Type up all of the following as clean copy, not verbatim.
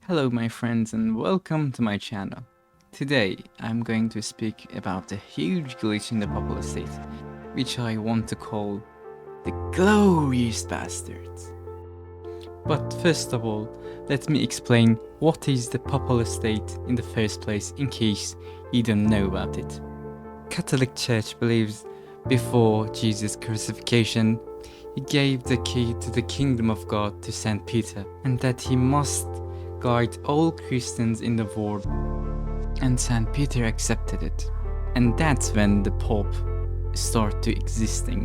Hello my friends and welcome to my channel. Today I'm going to speak about a huge glitch in the Papal State, which I want to call the Glorious Bastards. But first of all, let me explain what is the Papal State in the first place in case you don't know about it. Catholic Church believes before Jesus' crucifixion, he gave the key to the kingdom of God to Saint Peter, and that he must guide all Christians in the world, and Saint Peter accepted it. And that's when the Pope started to existing.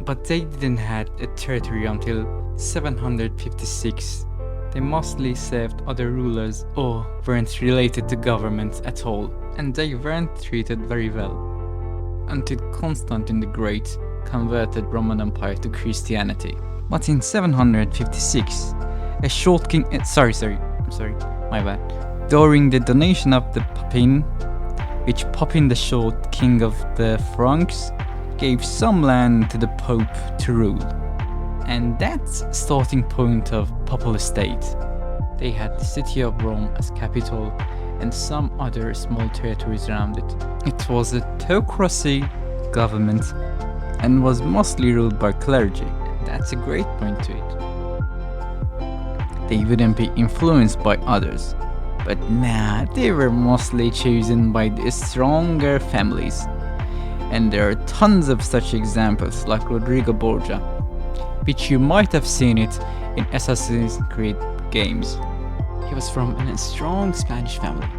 But they didn't have a territory until 756. They mostly served other rulers or weren't related to governments at all, and they weren't treated very well. Until Constantine the Great converted Roman Empire to Christianity. But in 756, a short king, my bad. During the donation of the Papin, which Papin the Short, king of the Franks, gave some land to the Pope to rule. And that's starting point of Papal State. They had the city of Rome as capital and some other small territories around it. It was a theocracy government and was mostly ruled by clergy. That's a great point to it. They wouldn't be influenced by others, but they were mostly chosen by the stronger families. And there are tons of such examples like Rodrigo Borgia, which you might have seen it in Assassin's Creed games. He was from a strong Spanish family.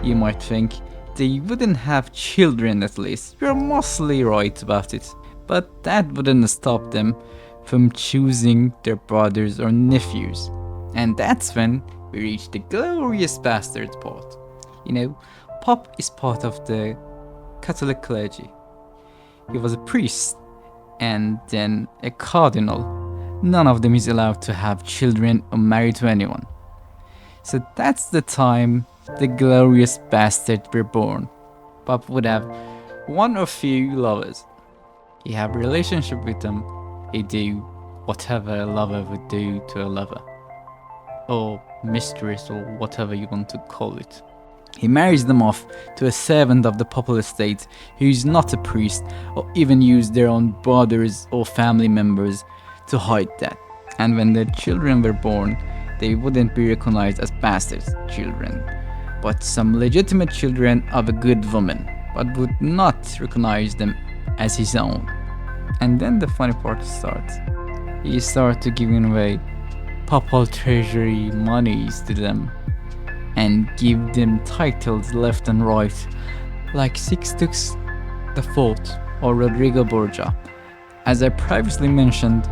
You might think they wouldn't have children at least. You're mostly right about it. But that wouldn't stop them from choosing their brothers or nephews. And that's when we reach the Glorious Bastards part. You know, Pop is part of the Catholic clergy. He was a priest and then a cardinal. None of them is allowed to have children or marry to anyone. So that's the time the Glorious Bastards were born. Pop would have one or few lovers. He have a relationship with them. He do whatever a lover would do to a lover, or mistress, or whatever you want to call it. He marries them off to a servant of the Papal State who is not a priest or even use their own brothers or family members to hide that. And when their children were born, they wouldn't be recognized as bastards children, but some legitimate children of a good woman, but would not recognize them as his own. And then the funny part starts. He started to giving away papal treasury monies to them and give them titles left and right, like Sixtus IV or Rodrigo Borgia. As I previously mentioned,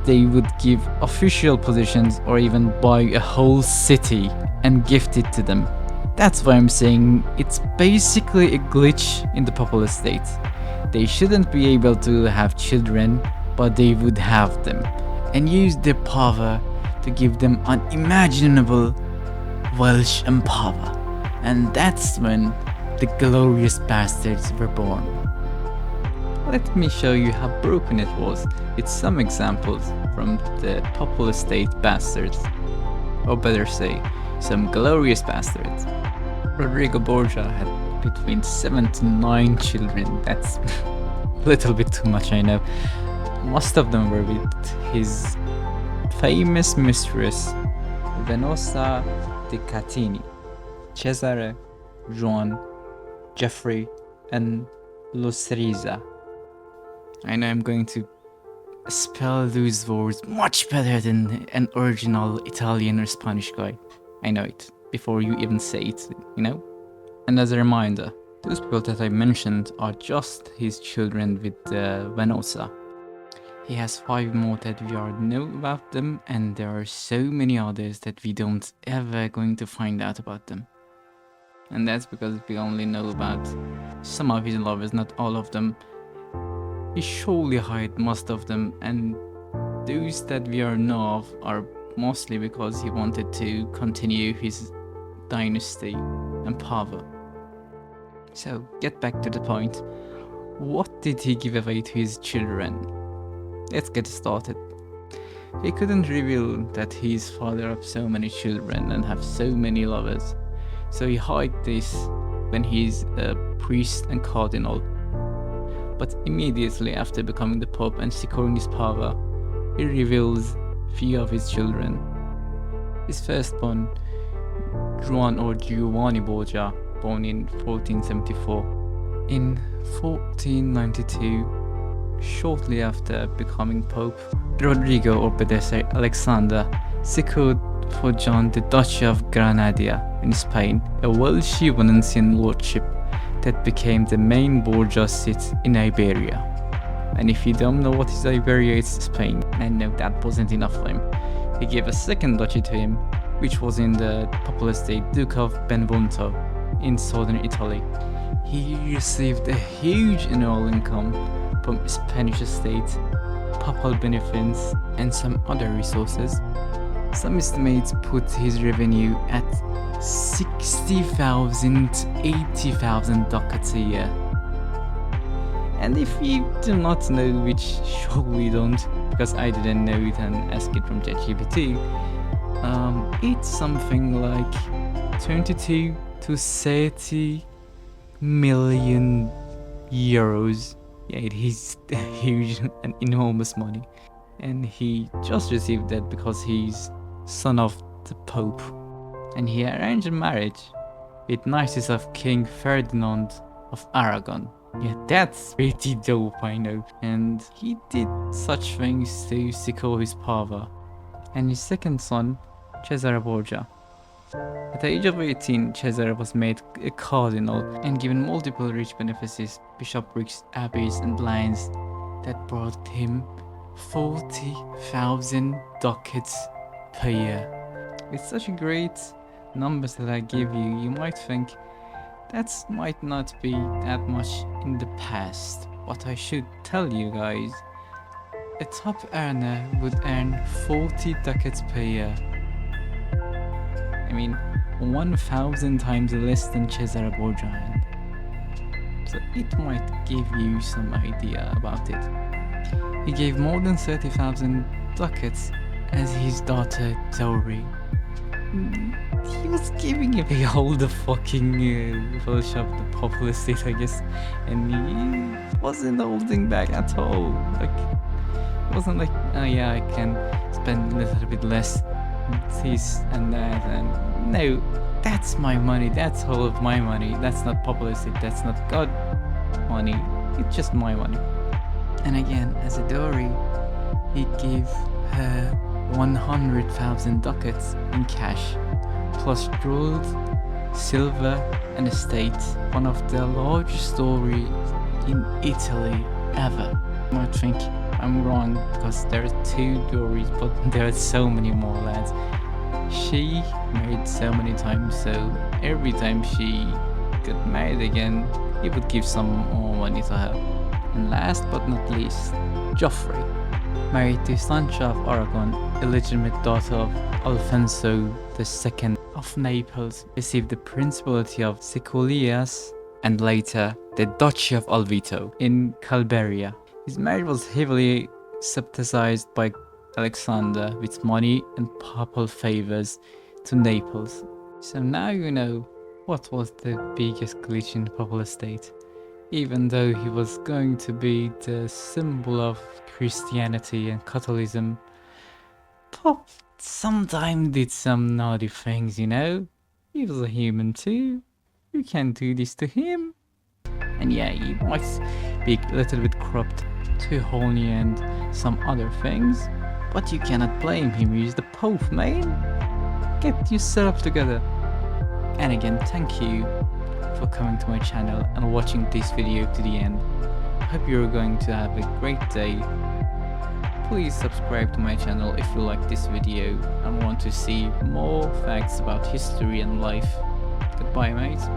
they would give official positions or even buy a whole city and gift it to them. That's why I'm saying it's basically a glitch in the Papal State. They shouldn't be able to have children, but they would have them and use their power to give them unimaginable Welsh power. And that's when the Glorious Bastards were born. Let me show you how broken it was with some examples from the Papal State bastards, or better say, some Glorious Bastards. Rodrigo Borgia had between 7 to 9 children. That's a little bit too much, I know. Most of them were with his famous mistress, Venosa de Catini, Cesare, Juan, Geoffrey, and Lucrezia. I know I'm going to spell those words much better than an original Italian or Spanish guy. I know it, before you even say it, you know? And as a reminder, those people that I mentioned are just his children with Venosa. He has 5 more that we already know about them, and there are so many others that we don't ever going to find out about them. And that's because we only know about some of his lovers, not all of them. He surely hid most of them, and those that we are know of are mostly because he wanted to continue his dynasty and power. So, get back to the point. What did he give away to his children? Let's get started. He couldn't reveal that he is father of so many children and have so many lovers, so he hid this when he's a priest and cardinal. But immediately after becoming the Pope and securing his power, he reveals few of his children. His firstborn, Juan or Giovanni Borgia, born in 1474. In 1492, shortly after becoming Pope, Rodrigo or better say Alexander secured for John the Duchy of Granada in Spain, a wealthy Venetian lordship that became the main Borgia seat in Iberia. And if you don't know what is Iberia, it's Spain. And no, that wasn't enough for him. He gave a second duchy to him, which was in the Papal State, Duke of Benevento, in southern Italy. He received a huge annual income from Spanish estate, papal benefits, and some other resources. Some estimates put his revenue at 60,000 to 80,000 ducats a year. And if you do not know, which surely don't, because I didn't know it and asked it from ChatGPT, it's something like 22 to 30 million euros. Yeah, it is huge and enormous money. And he just received that because he's son of the Pope. And he arranged a marriage with nieces of King Ferdinand of Aragon. Yeah, that's pretty dope, I know. And he did such things to secure his power. And his second son, Cesare Borgia. At the age of 18, Cesare was made a cardinal and given multiple rich benefices, bishoprics, abbeys and lands that brought him 40,000 ducats per year. With such a great numbers that I give you, you might think that might not be that much in the past, but I should tell you guys, a top earner would earn 40 ducats per year. I mean, 1,000 times less than Cesare Borgia earned. So it might give you some idea about it. He gave more than 30,000 ducats as his daughter dowry. He was giving away all the fucking fellowship of the Papal State, I guess, and he wasn't holding back at all. Like, it wasn't like, oh yeah, I can spend a little bit less, this and that, and no, that's my money, that's all of my money, that's not Papal State, that's not God money, it's just my money. And again, as a dowry, he gave her 100,000 ducats in cash, plus gold, silver and estate, one of the largest dowries in Italy ever. You might think I'm wrong because there are 2 dowries, but there are so many more, lads. She married so many times, so every time she got married again, he would give some more money to her. And last but not least, Geoffrey, married to Sancha of Aragon, illegitimate daughter of Alfonso II of Naples, received the Principality of Siculias and later the Duchy of Alvito in Calabria. His marriage was heavily subsidized by Alexander with money and papal favors to Naples. So now you know what was the biggest glitch in the Papal State. Even though he was going to be the symbol of Christianity and Catholicism, Pope sometimes did some naughty things, you know? He was a human too. You can't do this to him. And yeah, he might be a little bit corrupt, too holy and some other things, but you cannot blame him. He's the Pope, man. Get yourself together. And again, thank you for coming to my channel and watching this video to the end. I hope you're going to have a great day. Please subscribe to my channel if you like this video and want to see more facts about history and life. Goodbye, mate.